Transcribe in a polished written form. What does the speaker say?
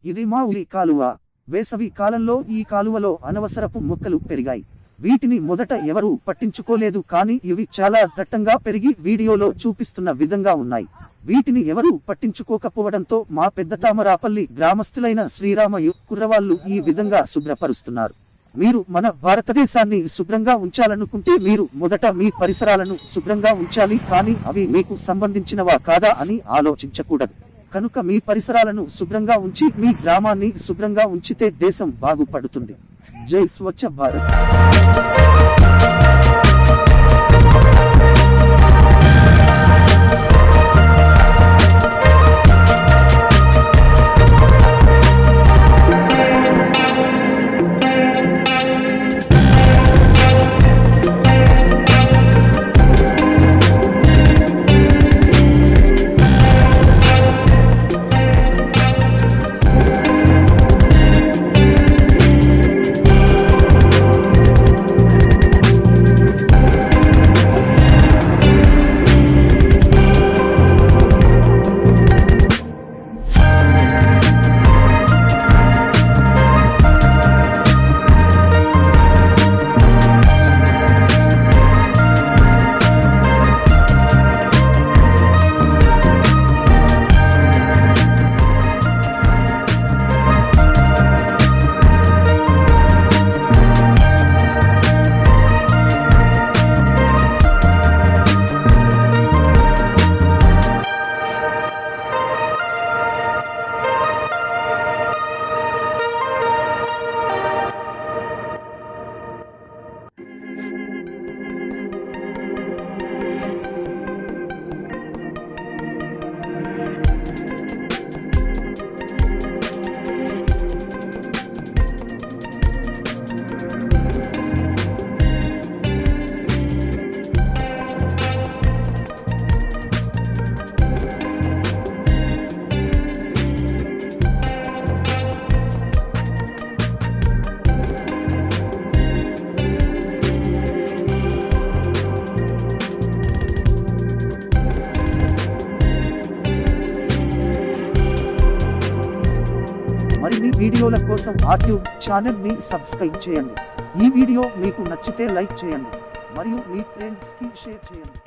ఇది మా ఊరి కాలువ. వేసవి కాలంలో ఈ కాలువలో అనవసరపు మొక్కలు పెరిగాయి. వీటిని మొదట ఎవరూ పట్టించుకోలేదు, కానీ ఇవి చాలా దట్టంగా పెరిగి వీడియోలో చూపిస్తున్న విధంగా ఉన్నాయి. వీటిని ఎవరూ పట్టించుకోకపోవడంతో మా పెద్ద తామరాపల్లి గ్రామస్తులైన శ్రీరామ యూత్ కుర్రవాళ్ళు ఈ విధంగా శుభ్రపరుస్తున్నారు. మీరు మన భారతదేశాన్ని శుభ్రంగా ఉంచాలనుకుంటే మీరు మొదట మీ పరిసరాలను శుభ్రంగా ఉంచాలి, కానీ అవి మీకు సంబంధించినవా కాదా అని ఆలోచించకూడదు. కనుక మీ పరిసరాలను శుభ్రంగా ఉంచి మీ గ్రామాన్ని శుభ్రంగా ఉంచితే దేశం బాగుపడుతుంది. జై స్వచ్ఛ భారత్. మరిన్ని వీడియోల కోసం యూట్యూబ్ ఛానల్ ని సబ్స్క్రైబ్ చేయండి. ఈ వీడియో మీకు నచ్చితే లైక్ చేయండి మరియు మీ ఫ్రెండ్స్ కి షేర్ చేయండి.